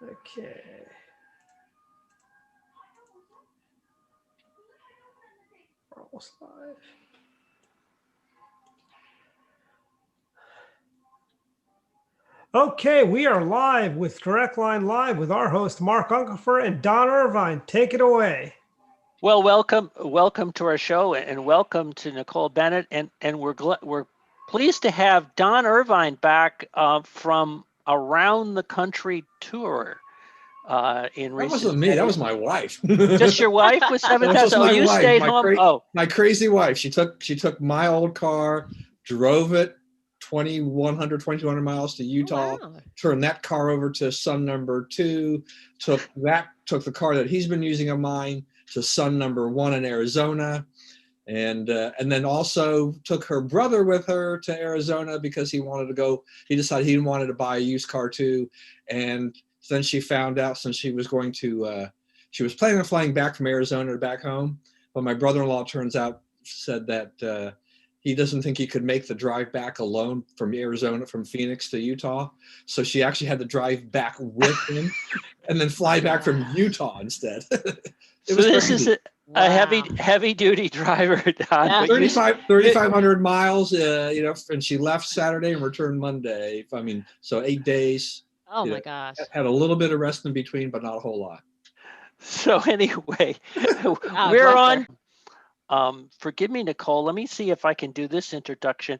Okay. We're almost live. Okay, we are live with Direct Line Live with our host Mark Unkelfer and Don Irvine. Take it away. Well, welcome to our show, and welcome to Nicole Bennett, and we're pleased to have Don Irvine back from around the country tour in That recent wasn't me. That days. was my wife. Just your wife was That was just 7,000. Oh, my you wife. stayed home. Oh, My crazy wife. She took my old car, drove it 2,200 miles to Utah, Oh, wow. turned that car over to son number 2, took the car that he's been using of mine to son number 1 in Arizona, and then also took her brother with her to Arizona because he wanted to go. He decided he wanted to buy a used car too, and then she found out since she was going to. She was planning on flying back from Arizona to back home, but my brother-in-law turns out said that he doesn't think he could make the drive back alone from Arizona, from Phoenix to Utah. So she actually had to drive back with him and then fly back from Utah instead. It so was this is crazy. a Wow. heavy duty driver, Don. Yeah. But you, 3,500 miles, and she left Saturday and returned Monday. I mean, so 8 days. Oh You my know, gosh. had a little bit of rest in between, but not a whole lot. so anyway, Oh, we're bless her. on. Forgive me, Nicole. Let me see if I can do this introduction.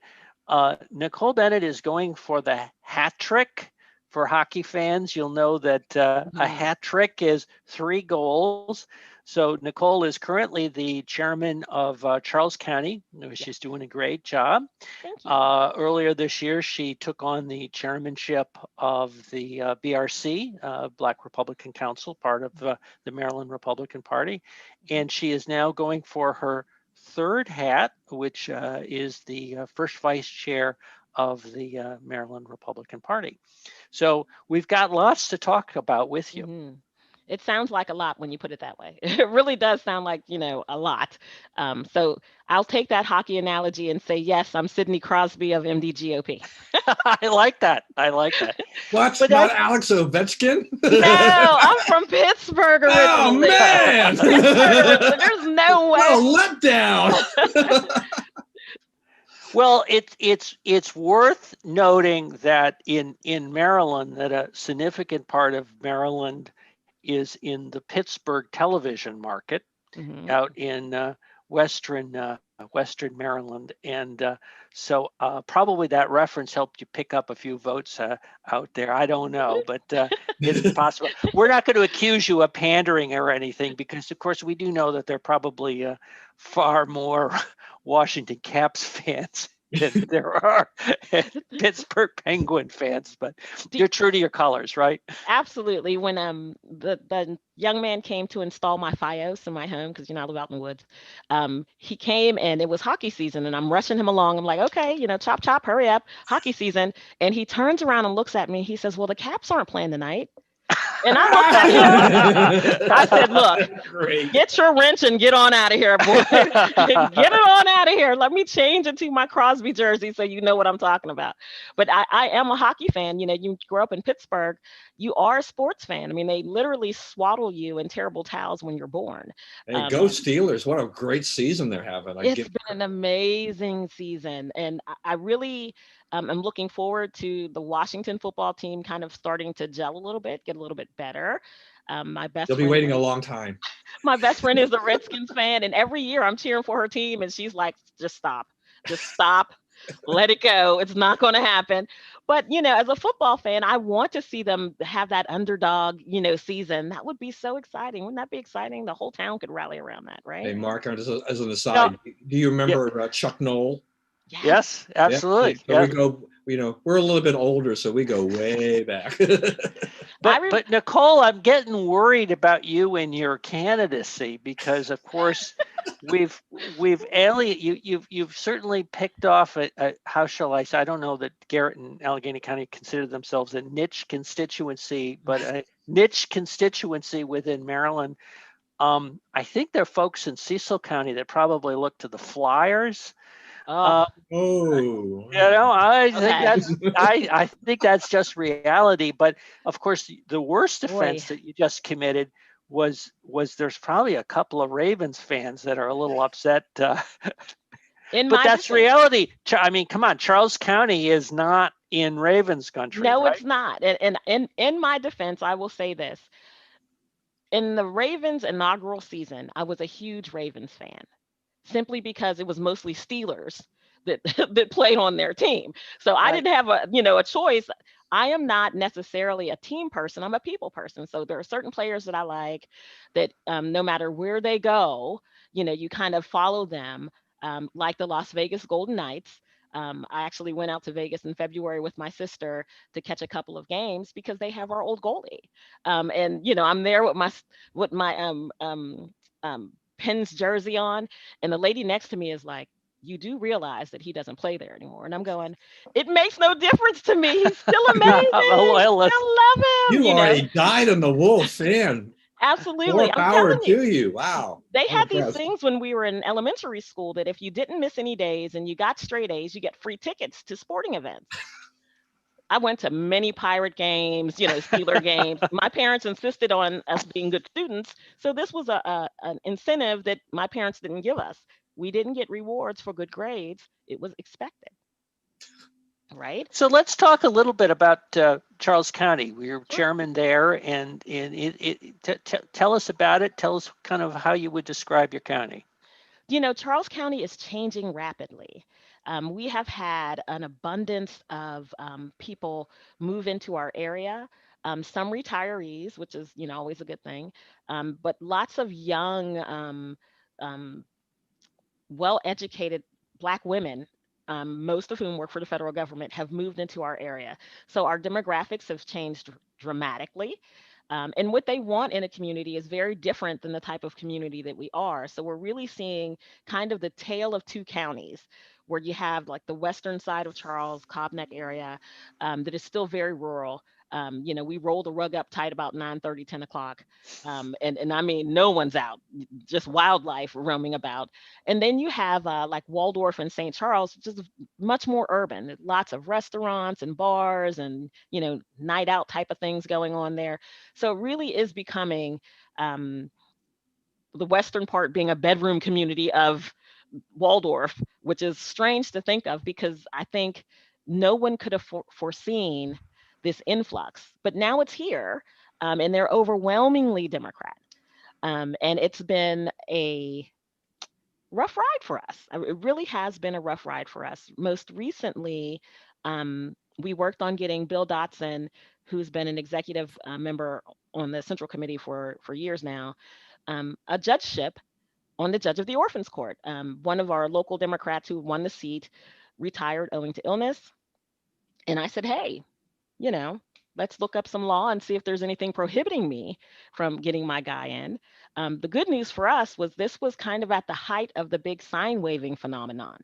Nicole Bennett is going for the hat trick. For hockey fans, you'll know that a hat trick is 3 goals. So Nicole is currently the chairman of Charles County. Yeah. She's doing a great job. Thank you. Earlier this year, she took on the chairmanship of the BRC, Black Republican Council, part of the Maryland Republican Party. And she is now going for her third hat, which is the first vice chair of the Maryland Republican Party. So we've got lots to talk about with you. hmm It sounds like a lot when you put it that way. It really does sound like, a lot. So I'll take that hockey analogy and say, yes, I'm Sidney Crosby of MDGOP. I like that. I like that. What? But Not I, Alex Ovechkin? No, I'm from Pittsburgh Oh originally. man! Pittsburgh originally. There's no What way. a letdown! well, it's worth noting that in Maryland, that a significant part of Maryland is in the Pittsburgh television market hmm out in Western Maryland, and so probably that reference helped you pick up a few votes out there. I don't know, but it's possible. We're not going to accuse you of pandering or anything, because of course we do know that there are probably far more Washington Caps fans than there are Pittsburgh Penguin fans, but Do, you're true to your colors, right? absolutely. When the young man came to install my FiOS in my home, because I live out in the woods, he came and it was hockey season, and I'm rushing him along. I'm like, okay, chop chop, hurry up, hockey season. And he turns around and looks at me. He says, "Well, the Caps aren't playing tonight." And I looked at him. I said, "Look, Great. get your wrench and get on out of here, boy. Get it on out of here. Let me change into my Crosby jersey so you know what I'm talking about." But I am a hockey fan. You grow up in Pittsburgh, you are a sports fan. I mean, they literally swaddle you in terrible towels when you're born. Hey, Um, go Steelers! What a great season they're having. I it's give. been an amazing season, and I really am looking forward to the Washington football team kind of starting to gel a little bit, get a little bit better. My best They'll be friend waiting a long time. My best friend is a Redskins fan, and every year I'm cheering for her team, and she's like, just stop, let it go. It's not going to happen." But as a football fan, I want to see them have that underdog, season. That would be so exciting. Wouldn't that be exciting? The whole town could rally around that, Hey, right? Mark, as an No, aside, do you yeah, remember Chuck Knoll? Yes. yes, Yeah. absolutely, So we yeah. go. We're a little bit older, so we go way back. I But Nicole, I'm getting worried about you and your candidacy, because of course you've certainly picked off a, how shall I say, I don't know that Garrett and Allegheny County consider themselves a niche constituency, but a niche constituency within Maryland. I think there are folks in Cecil County that probably look to the Flyers. Uh, Oh. I think Okay. that's I think that's just reality. But of course, the worst Boy. offense that you just committed was there's probably a couple of Ravens fans that are a little upset. In But my that's defense. reality. I mean, come on, Charles County is not in Ravens country, No, right? it's not. And in my defense, I will say this. In the Ravens inaugural season, I was a huge Ravens fan, simply because it was mostly Steelers that that played on their team. So I Right. didn't have a choice. I am not necessarily a team person. I'm a people person. So there are certain players that I like that no matter where they go, you kind of follow them, like the Las Vegas Golden Knights. I actually went out to Vegas in February with my sister to catch a couple of games because they have our old goalie. And I'm there with my Pens jersey on, and the lady next to me is like, "You do realize that he doesn't play there anymore?" And I'm going, "It makes no difference to me. He's still amazing. I love him." You are a dyed-in-the-wool fan. Absolutely. More I'm power telling you. to you. Wow. They I'm had these impressed. things when we were in elementary school that if you didn't miss any days and you got straight A's, you get free tickets to sporting events. I went to many Pirate games, Steeler games. My parents insisted on us being good students, so this was an incentive that my parents didn't give us. We didn't get rewards for good grades. It was expected, right? So let's talk a little bit about Charles County. We're Sure. chairman there, and tell us about it. Tell us kind of how you would describe your county. Charles County is changing rapidly. We have had an abundance of people move into our area. Some retirees, which is always a good thing, but lots of young, um, well-educated Black women, most of whom work for the federal government, have moved into our area. So our demographics have changed dramatically. And what they want in a community is very different than the type of community that we are. So we're really seeing kind of the tale of two counties, where you have like the western side of Charles, Cobb Neck area, that is still very rural. We roll the rug up tight about 9:30, 10 o'clock. And I mean, no one's out, just wildlife roaming about. And then you have like Waldorf and St. Charles, just much more urban, lots of restaurants and bars and, night out type of things going on there. So it really is becoming um, the western part being a bedroom community of Waldorf, which is strange to think of because I think no one could have foreseen this influx. But now it's here, and they're overwhelmingly Democrat. And it's been a rough ride for us. It really has been a rough ride for us. Most recently, we worked on getting Bill Dotson, who's been an executive member on the Central Committee for years now, a judgeship on the judge of the Orphans Court. One of our local Democrats who won the seat retired owing to illness. And I said, hey, you know, let's look up some law and see if there's anything prohibiting me from getting my guy in. The good news for us was this was kind of at the height of the big sign waving phenomenon,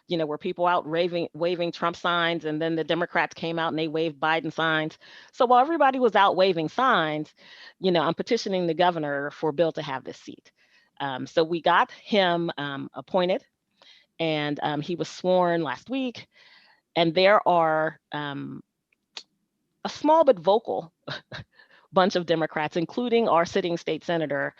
where people out waving Trump signs, and then the Democrats came out and they waved Biden signs. So while everybody was out waving signs, I'm petitioning the governor for Bill to have this seat. So we got him appointed, and he was sworn last week. And there are a small but vocal bunch of Democrats, including our sitting state senator,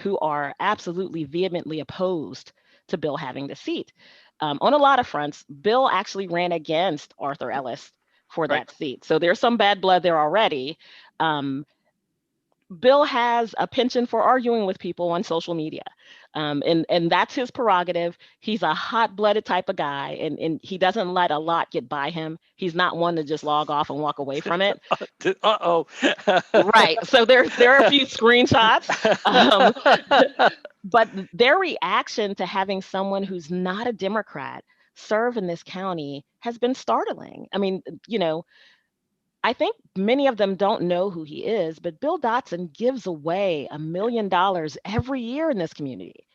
who are absolutely vehemently opposed to Bill having the seat. On a lot of fronts, Bill actually ran against Arthur Ellis for Right. that seat. So there's some bad blood there already. Bill has a penchant for arguing with people on social media. And that's his prerogative. He's a hot-blooded type of guy, and he doesn't let a lot get by him. He's not one to just log off and walk away from it. Uh-oh. Right. So there are a few screenshots. But their reaction to having someone who's not a Democrat serve in this county has been startling. I mean, I think many of them don't know who he is, but Bill Dotson gives away $1 million every year in this community.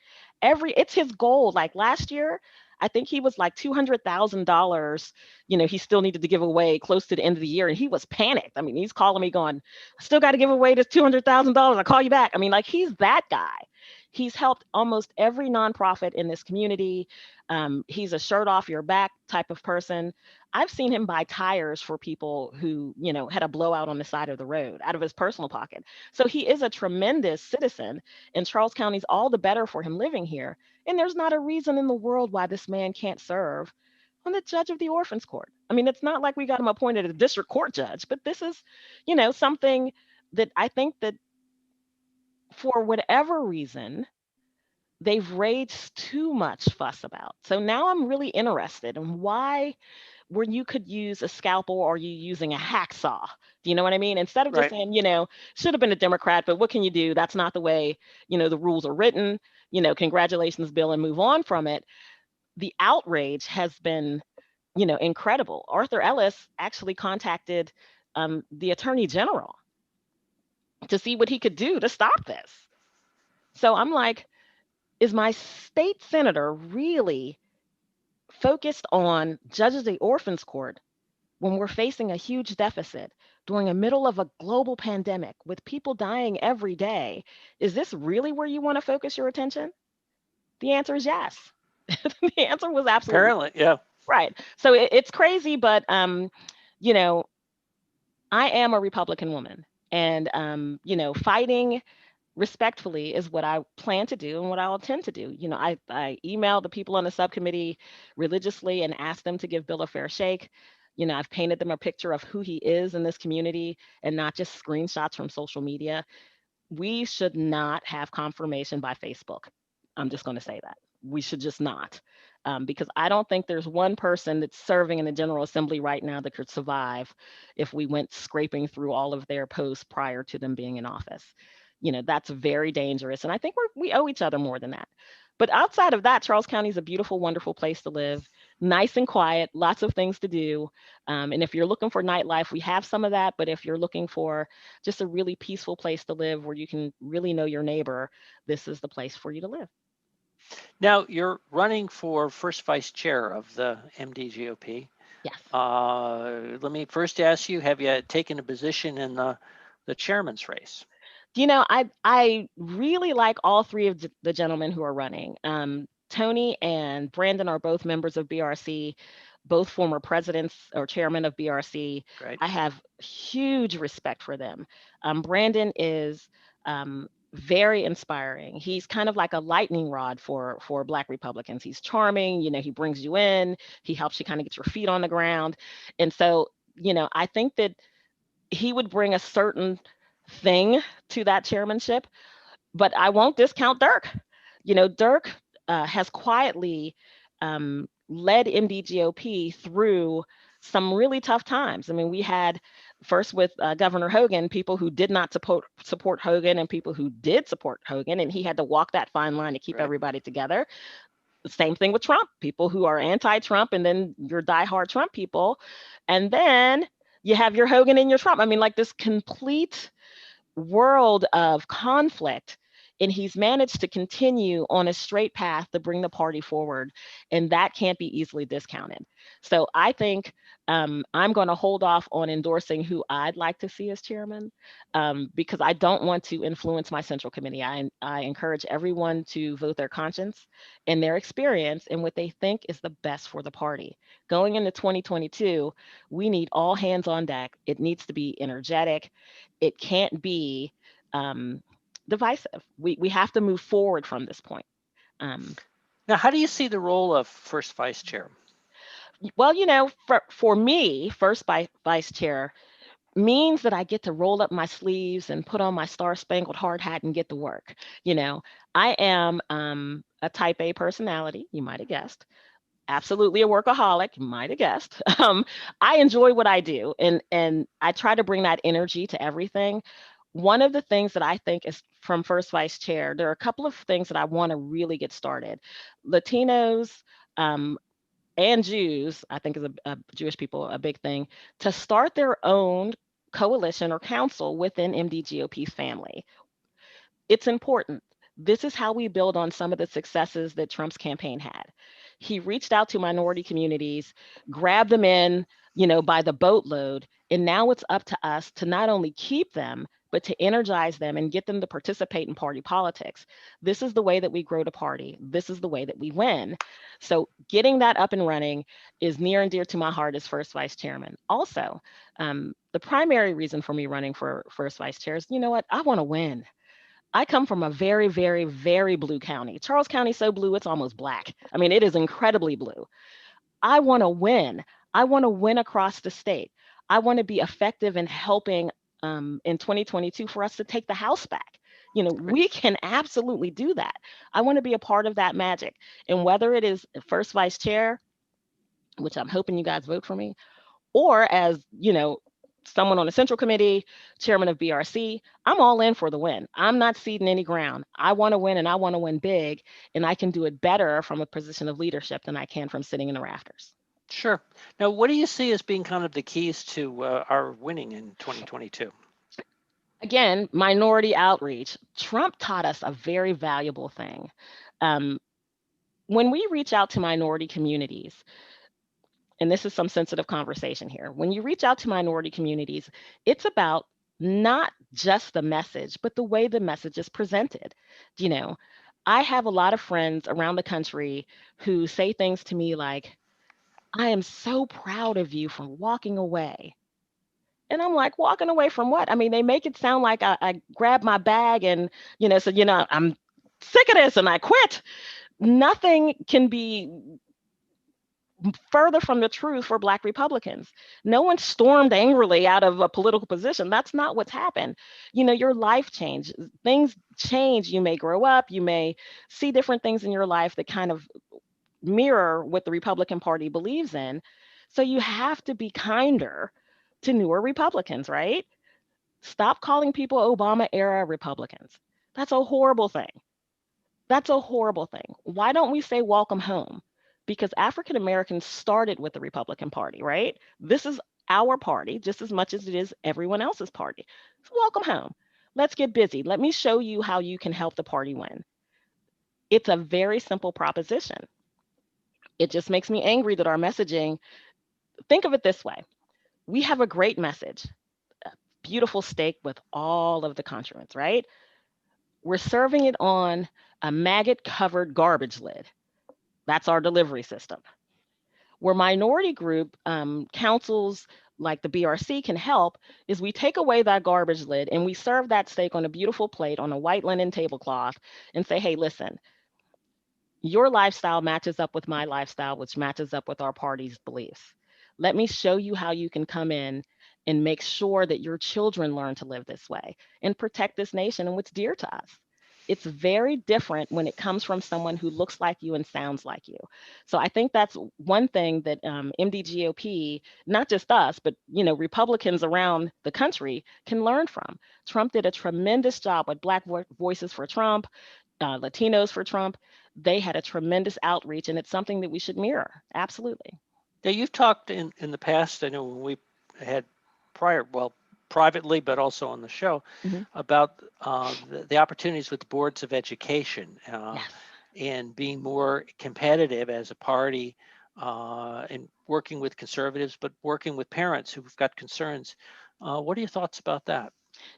It's his goal. Like last year, I think he was like $200,000. He still needed to give away close to the end of the year, and he was panicked. I mean, he's calling me going, I still got to give away this $200,000. I'll call you back. I mean, like he's that guy. He's helped almost every nonprofit in this community. He's a shirt off your back type of person. I've seen him buy tires for people who, had a blowout on the side of the road out of his personal pocket. So he is a tremendous citizen, and Charles County's all the better for him living here. And there's not a reason in the world why this man can't serve on the judge of the orphans court. I mean, it's not like we got him appointed a district court judge, but this is, something that I think that for whatever reason, they've raised too much fuss about. So now I'm really interested in why, where you could use a scalpel, or you using a hacksaw. Do you know what I mean? Instead of just Right. saying, should have been a Democrat, but what can you do? That's not the way, the rules are written. Congratulations, Bill, and move on from it. The outrage has been, incredible. Arthur Ellis actually contacted the Attorney General to see what he could do to stop this. So I'm like, is my state senator really focused on judges of the orphans court when we're facing a huge deficit during the middle of a global pandemic with people dying every day? Is this really where you want to focus your attention? The answer is yes. The answer was absolutely Apparently, yeah. right. So it's crazy, but I am a Republican woman, and fighting respectfully is what I plan to do and what I'll intend to do. I emailed the people on the subcommittee religiously and asked them to give Bill a fair shake. I've painted them a picture of who he is in this community and not just screenshots from social media. We should not have confirmation by Facebook. I'm just going to say that. We should just not. Because I don't think there's one person that's serving in the General Assembly right now that could survive if we went scraping through all of their posts prior to them being in office. That's very dangerous. And I think we owe each other more than that. But outside of that, Charles County is a beautiful, wonderful place to live, nice and quiet, lots of things to do. And if you're looking for nightlife, we have some of that. But if you're looking for just a really peaceful place to live where you can really know your neighbor, this is the place for you to live. Now, you're running for first vice chair of the MDGOP. Yes. Let me first ask you, have you taken a position in the chairman's race? I really like all three of the gentlemen who are running. Tony and Brandon are both members of BRC, both former presidents or chairman of BRC. Great. I have huge respect for them. Brandon is very inspiring. He's kind of like a lightning rod for Black Republicans. He's charming, he brings you in, he helps you kind of get your feet on the ground. And so, I think that he would bring a certain thing to that chairmanship, but I won't discount Dirk. Dirk has quietly led MDGOP through some really tough times. I mean, we had first with Governor Hogan, people who did not support Hogan and people who did support Hogan, and he had to walk that fine line to keep everybody together. The same thing with Trump, people who are anti-Trump and then your diehard Trump people. And then you have your Hogan and your Trump. I mean, like this complete world of conflict, and he's managed to continue on a straight path to bring the party forward, and that can't be easily discounted. So I think I'm going to hold off on endorsing who I'd like to see as chairman, because I don't want to influence my central committee. I encourage everyone to vote their conscience and their experience and what they think is the best for the party. Going into 2022, we need all hands on deck. It needs to be energetic. It can't be divisive. We have to move forward from this point. Now, how do you see the role of first vice chair? Well, for me, first vice chair means that I get to roll up my sleeves and put on my star-spangled hard hat and get to work. I am a type A personality, you might have guessed. Absolutely a workaholic, you might have guessed. I enjoy what I do, and I try to bring that energy to everything. One of the things that I think is from first vice chair, there are a couple of things that I want to really get started. Latinos and Jews, I think is a Jewish people, a big thing, to start their own coalition or council within MDGOP's family. It's important. This is how we build on some of the successes that Trump's campaign had. He reached out to minority communities, grabbed them in, by the boatload, and now it's up to us to not only keep them, but to energize them and get them to participate in party politics. This is the way that we grow the party. This is the way that we win. So getting that up and running is near and dear to my heart as first vice chairman. Also, the primary reason for me running for first vice chair is, you know what, I want to win. I come from a very, very, very blue county. Charles County is so blue, it's almost black. I mean, it is incredibly blue. I want to win. I want to win across the state. I want to be effective in helping in 2022 for us to take the House back. You know, we can absolutely do that. I want to be a part of that magic. And whether it is first vice chair, which I'm hoping you guys vote for me, or as, you know, someone on the central committee, chairman of BRC, I'm all in for the win. I'm not ceding any ground. I want to win, and I want to win big, and I can do it better from a position of leadership than I can from sitting in the rafters. Sure. Now, what do you see as being kind of the keys to our winning in 2022? Again, minority outreach. Trump taught us a very valuable thing. When we reach out to minority communities, and this is some sensitive conversation here, when you reach out to minority communities, it's about not just the message, but the way the message is presented. You know, I have a lot of friends around the country who say things to me like, I am so proud of you for walking away. And I'm like, walking away from what? I mean, they make it sound like I grabbed my bag and, you know, said, you know, I'm sick of this and I quit. Nothing can be further from the truth for Black Republicans. No one stormed angrily out of a political position. That's not what's happened. You know, your life changed. Things change. You may grow up. You may see different things in your life that kind of mirror what the Republican Party believes in. So you have to be kinder to newer Republicans, right? Stop calling people Obama era Republicans. That's a horrible thing. That's a horrible thing. Why don't we say welcome home? Because African Americans started with the Republican Party, right? This is our party just as much as it is everyone else's party. So welcome home. Let's get busy. Let me show you how you can help the party win. It's a very simple proposition. It just makes me angry that our messaging, think of it this way. We have a great message, a beautiful steak with all of the condiments, right? We're serving it on a maggot covered garbage lid. That's our delivery system. Where minority group councils like the BRC can help is we take away that garbage lid and we serve that steak on a beautiful plate on a white linen tablecloth and say, hey, listen, your lifestyle matches up with my lifestyle, which matches up with our party's beliefs. Let me show you how you can come in and make sure that your children learn to live this way and protect this nation and what's dear to us. It's very different when it comes from someone who looks like you and sounds like you. So I think that's one thing that MDGOP, not just us, but you know, Republicans around the country can learn from. Trump did a tremendous job with Black Voices for Trump, Latinos for Trump. They had a tremendous outreach, and it's something that we should mirror. Absolutely. Now, you've talked in the past, I know when we had privately, but also on the show, about the opportunities with boards of education Yes. and being more competitive as a party and working with conservatives, but working with parents who've got concerns. What are your thoughts about that?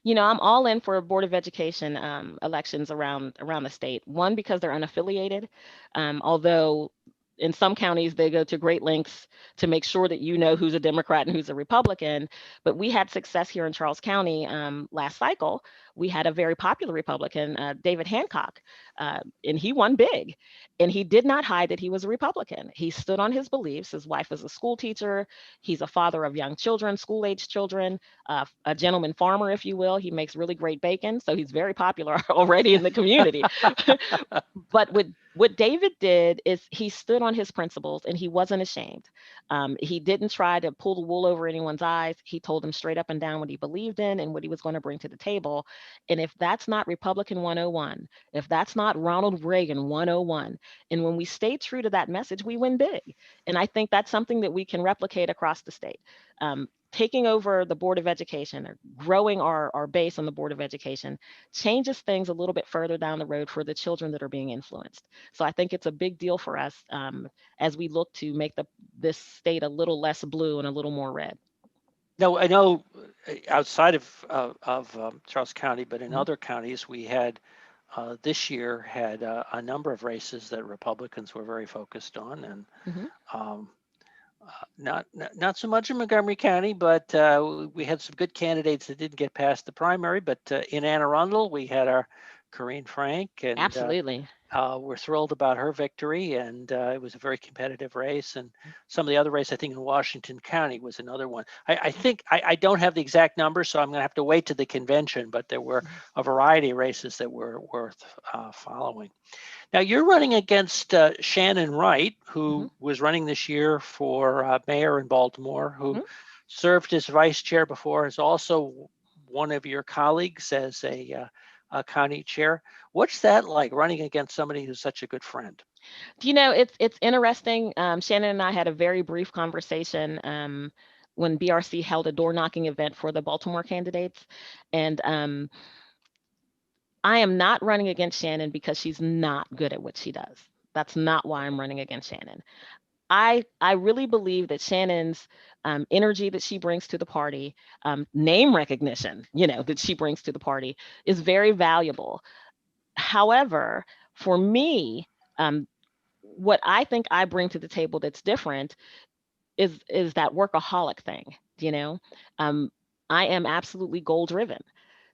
You know, I'm all in for Board of Education elections around the state. One, because they're unaffiliated, although in some counties they go to great lengths to make sure that you know who's a Democrat and who's a Republican. But we had success here in Charles County last cycle. We had a very popular Republican, David Hancock, and he won big. And he did not hide that he was a Republican. He stood on his beliefs. His wife was a school teacher. He's a father of young children, school-age children, a gentleman farmer, if you will. He makes really great bacon, so he's very popular already in the community. But what David did is he stood on his principles and he wasn't ashamed. He didn't try to pull the wool over anyone's eyes. He told them straight up and down what he believed in and what he was going to bring to the table. And if that's not Republican 101, if that's not Ronald Reagan 101, and when we stay true to that message, we win big. And I think that's something that we can replicate across the state. Taking over the Board of Education or growing our base on the Board of Education changes things a little bit further down the road for the children that are being influenced. So I think it's a big deal for us as we look to make this state a little less blue and a little more red. Now, I know outside of Charles County, but in Mhm. other counties, we had this year had a number of races that Republicans were very focused on, and Mhm. um, not so much in Montgomery County, but we had some good candidates that didn't get past the primary. But in Anne Arundel, we had our Corinne Frank, and Absolutely. we're thrilled about her victory, and it was a very competitive race. And some of the other race, I think in Washington County was another one. I think I don't have the exact numbers, so I'm going to have to wait to the convention. But there were a variety of races that were worth following. Now you're running against Shannon Wright, Mhm. who was running this year for mayor in Baltimore, who Mhm. served as vice chair before, is also one of your colleagues as a county chair. What's that like, running against somebody who's such a good friend? It's interesting. Shannon and I had a very brief conversation when BRC held a door knocking event for the Baltimore candidates, and I am not running against Shannon because she's not good at what she does. That's not why I'm running against Shannon. I really believe that Shannon's energy that she brings to the party, name recognition, that she brings to the party, is very valuable. However, for me, um, what I think I bring to the table that's different is that workaholic thing. You know, um, I am absolutely goal driven.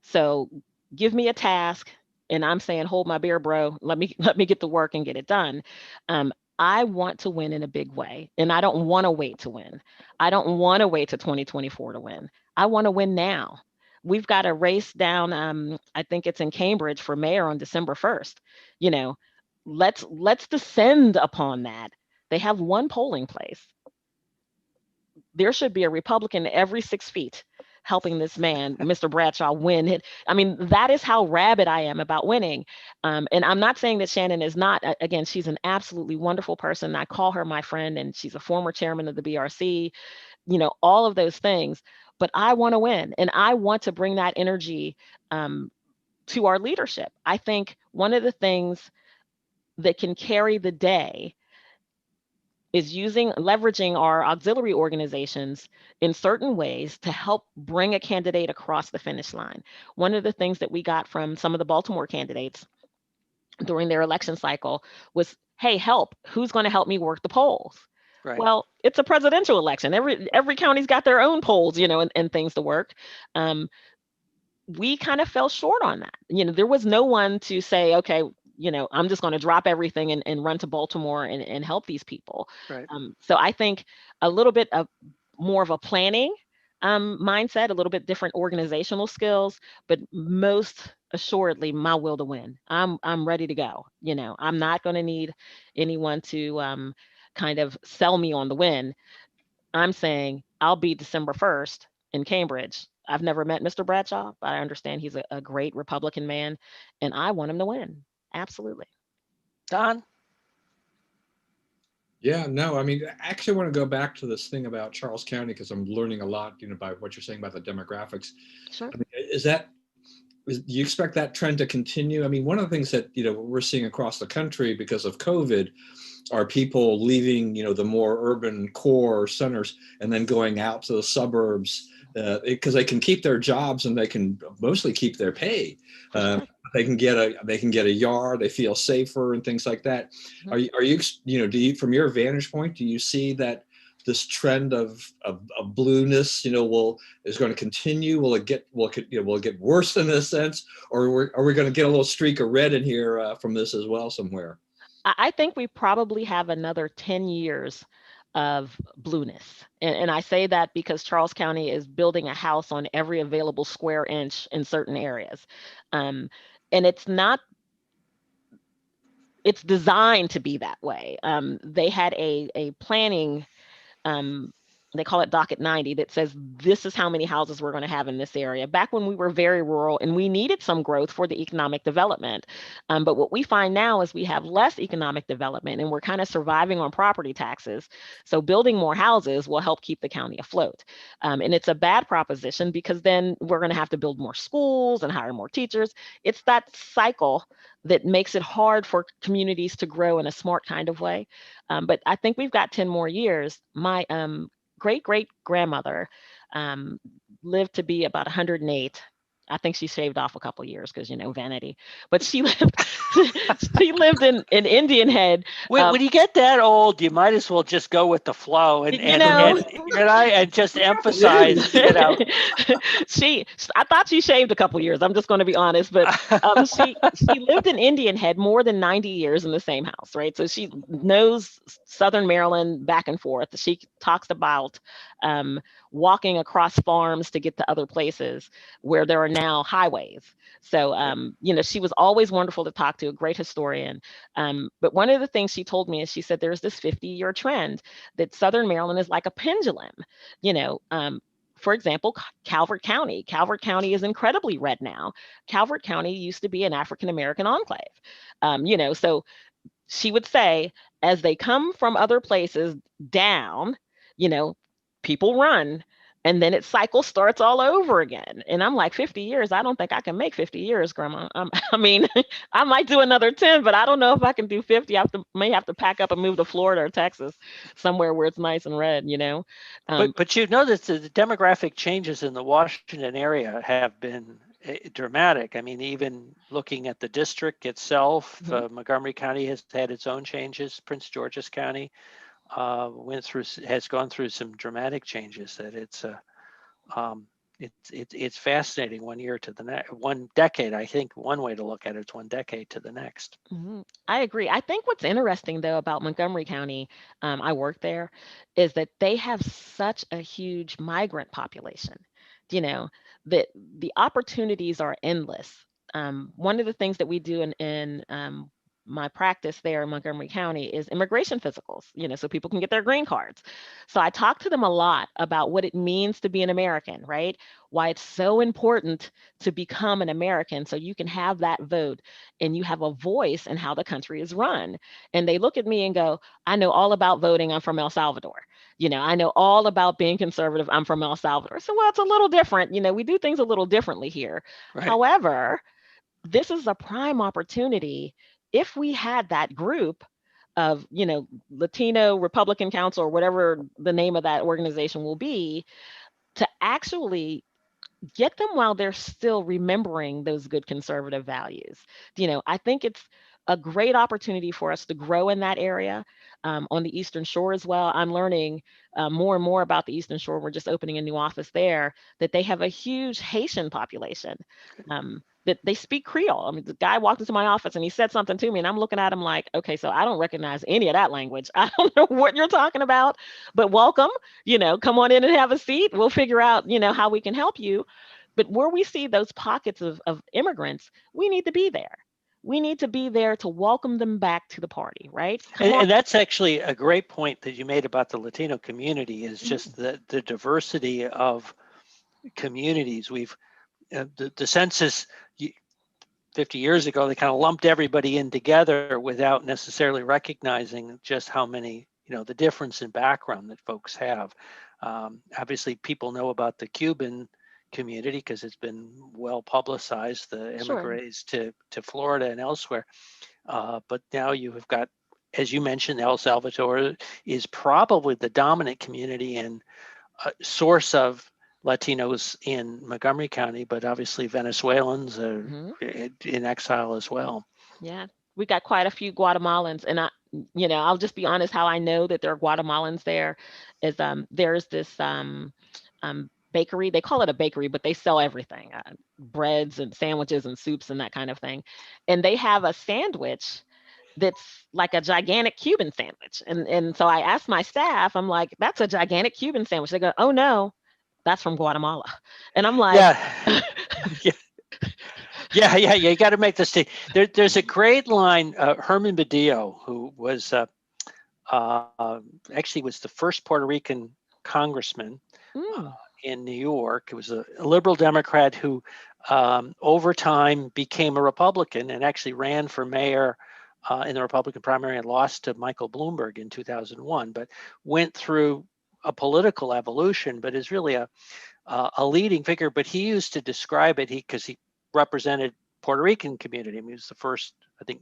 So give me a task, and I'm saying, hold my beer, bro. Let me get to work and get it done. Um, I want to win in a big way, and I don't want to wait to win. I don't want to wait to 2024 to win. I want to win now. We've got a race down. I think it's in Cambridge for mayor on December 1st. You know, let's descend upon that. They have one polling place. There should be a Republican every 6 feet helping this man, Mr. Bradshaw, win it. I mean, that is how rabid I am about winning. And I'm not saying that Shannon is not. Again, she's an absolutely wonderful person. I call her my friend, and she's a former chairman of the BRC, all of those things. But I want to win, and I want to bring that energy to our leadership. I think one of the things that can carry the day is leveraging our auxiliary organizations in certain ways to help bring a candidate across the finish line. One of the things that we got from some of the Baltimore candidates during their election cycle was, hey, help, who's going to help me work the polls? Right. Well, it's a presidential election. Every county's got their own polls, and things to work. We kind of fell short on that. There was no one to say, okay, I'm just going to drop everything and run to Baltimore and help these people. Right. So I think a little bit of more of a planning mindset, a little bit different organizational skills, but most assuredly my will to win. I'm ready to go. I'm not going to need anyone to kind of sell me on the win. I'm saying I'll be December 1st in Cambridge. I've never met Mr. Bradshaw, but I understand he's a great Republican man, and I want him to win. Absolutely. Don? Yeah, no, I mean, I actually want to go back to this thing about Charles County because I'm learning a lot, by what you're saying about the demographics. Sure. I mean, do you expect that trend to continue? I mean, one of the things that, we're seeing across the country because of COVID are people leaving, the more urban core centers and then going out to the suburbs because they can keep their jobs and they can mostly keep their pay. For sure. They can get a yard. They feel safer and things like that. Mhm. Are you do you, from your vantage point, do you see that this trend of blueness, is going to continue? Will it get worse in this sense, or are we going to get a little streak of red in here from this as well somewhere? I think we probably have another 10 years of blueness. And I say that because Charles County is building a house on every available square inch in certain areas. Um, and it's designed to be that way. They had a planning, um, they call it docket 90, that says this is how many houses we're going to have in this area, back when we were very rural and we needed some growth for the economic development. But what we find now is we have less economic development and we're kind of surviving on property taxes. So building more houses will help keep the county afloat. And it's a bad proposition because then we're going to have to build more schools and hire more teachers. It's that cycle that makes it hard for communities to grow in a smart kind of way. But I think we've got 10 more years. My great great grandmother um, lived to be about 108. I think she shaved off a couple years because, vanity. But she lived she lived in Indian Head. When you get that old, you might as well just go with the flow and just emphasize, I thought she shaved a couple years. I'm just going to be honest, but she lived in Indian Head more than 90 years in the same house, right? So she knows Southern Maryland back and forth. She talks about walking across farms to get to other places where there are now highways. So, she was always wonderful to talk to, a great historian. But one of the things she told me is she said there's this 50-year trend that Southern Maryland is like a pendulum. For example, Calvert County. Calvert County is incredibly red now. Calvert County used to be an African-American enclave. So she would say, as they come from other places down, people run. And then it cycle starts all over again. And I'm like, 50 years, I don't think I can make 50 years, Grandma. I mean, I might do another 10, but I don't know if I can do 50. May have to pack up and move to Florida or Texas, somewhere where it's nice and red, But that the demographic changes in the Washington area have been dramatic. I mean, even looking at the district itself, Montgomery County has had its own changes. Prince George's County has gone through some dramatic changes. That it's fascinating 1 year to the next, 1 decade. I think one way to look at it is 1 decade to the next. I agree. I think what's interesting though about Montgomery County, I work there, is that they have such a huge migrant population. That the opportunities are endless. One of the things that we do in my practice there in Montgomery County is immigration physicals, so people can get their green cards. So I talk to them a lot about what it means to be an American, right? Why it's so important to become an American so you can have that vote and you have a voice in how the country is run. And they look at me and go, I know all about voting. I'm from El Salvador. I know all about being conservative. I'm from El Salvador. So, well, it's a little different. We do things a little differently here. Right. However, this is a prime opportunity if we had that group of, Latino Republican Council or whatever the name of that organization will be, to actually get them while they're still remembering those good conservative values. I think it's a great opportunity for us to grow in that area. On the Eastern Shore as well. I'm learning more and more about the Eastern Shore. We're just opening a new office there, that they have a huge Haitian population. That they speak Creole. I mean, the guy walked into my office and he said something to me and I'm looking at him like, okay, so I don't recognize any of that language. I don't know what you're talking about, but welcome, come on in and have a seat. We'll figure out, how we can help you. But where we see those pockets of immigrants, we need to be there. We need to be there to welcome them back to the party, right? And that's actually a great point that you made about the Latino community, is just the diversity of communities. We've the census 50 years ago, they kind of lumped everybody in together without necessarily recognizing just how many, the difference in background that folks have. Obviously, people know about the Cuban community because it's been well publicized, the emigres to Florida and elsewhere. But now you have got, as you mentioned, El Salvador is probably the dominant community and source of Latinos in Montgomery County, but obviously Venezuelans are in exile as well. Yeah, we got quite a few Guatemalans, and I'll just be honest. How I know that there are Guatemalans there is there's this bakery. They call it a bakery, but they sell everything, breads and sandwiches and soups and that kind of thing. And they have a sandwich that's like a gigantic Cuban sandwich. And so I asked my staff, I'm like, that's a gigantic Cuban sandwich. They go, oh no, that's from Guatemala. And I'm like, yeah. You got to make this thing. There's a great line. Herman Badillo, who was actually was the first Puerto Rican congressman in New York. It was a liberal Democrat who over time became a Republican and actually ran for mayor in the Republican primary and lost to Michael Bloomberg in 2001, but went through a political evolution, but is really a leading figure. But he used to describe it, because he represented Puerto Rican community. I mean, he was the first, I think,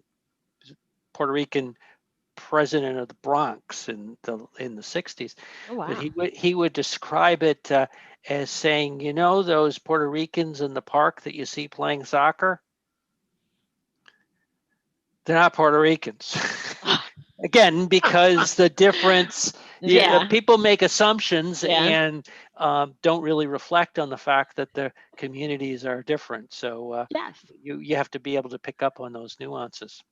Puerto Rican president of the Bronx in the 60s. Oh, wow. But he would describe it as saying, you know, those Puerto Ricans in the park that you see playing soccer, they're not Puerto Ricans. Again, because the difference, Yeah. people make assumptions Yeah. and don't really reflect on the fact that the communities are different. So Yes. you have to be able to pick up on those nuances.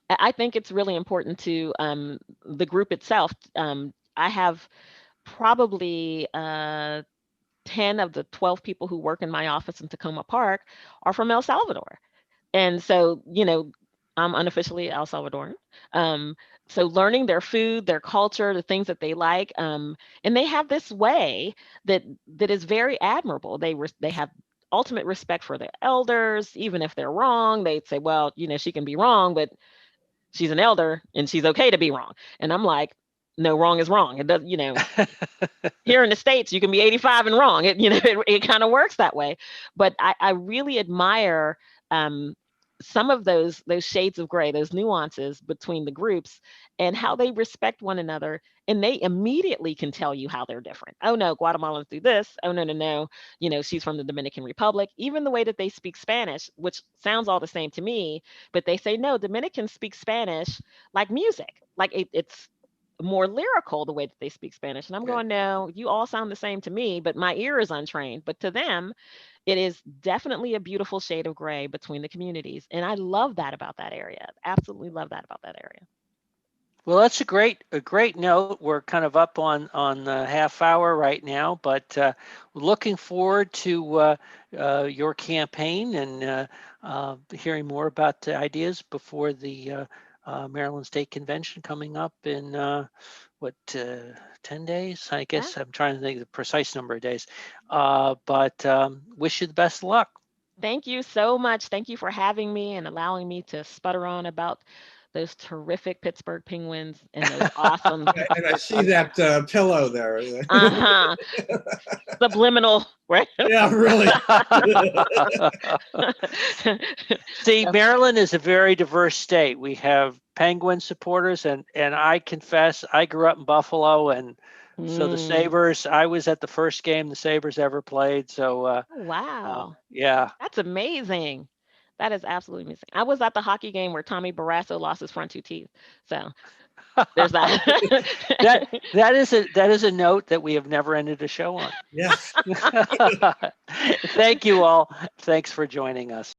I think it's really important to the group itself. I have probably 10 of the 12 people who work in my office in Tacoma Park are from El Salvador. And so, you know, I'm unofficially El Salvadoran. So learning their food, their culture, the things that they like, and they have this way that is very admirable. They have ultimate respect for their elders, even if they're wrong. They'd say, well, you know, she can be wrong, but she's an elder and she's okay to be wrong. And I'm like, no, wrong is wrong. It does, you know, here in the States, you can be 85 and wrong. It, you know, it kind of works that way. But I really admire some of those shades of gray, those nuances between the groups and how they respect one another. And they immediately can tell you how they're different. Oh no, Guatemalans do this. Oh no. You know, she's from the Dominican Republic. Even the way that they speak Spanish, which sounds all the same to me, but they say, no, Dominicans speak Spanish like music. Like it's more lyrical the way that they speak Spanish. And I'm going, no, you all sound the same to me, but my ear is untrained. But to them, it is definitely a beautiful shade of gray between the communities. And I love that about that area. Absolutely love that about that area. Well, that's a great note. We're kind of up on the half hour right now, but looking forward to your campaign and hearing more about the ideas before the Maryland State Convention coming up in 10 days? I guess I'm trying to think of the precise number of days. But wish you the best of luck. Thank you so much. Thank you for having me and allowing me to sputter on about those terrific Pittsburgh Penguins and those awesome. And I see that pillow there. Subliminal, right? Yeah, really. See, Maryland is a very diverse state. We have Penguin supporters, and I confess, I grew up in Buffalo, and so the Sabres, I was at the first game the Sabres ever played. So wow. Yeah. That's amazing. That is absolutely amazing. I was at the hockey game where Tommy Barrasso lost his front two teeth. So there's that. that is a note that we have never ended a show on. Yeah. Thank you all. Thanks for joining us.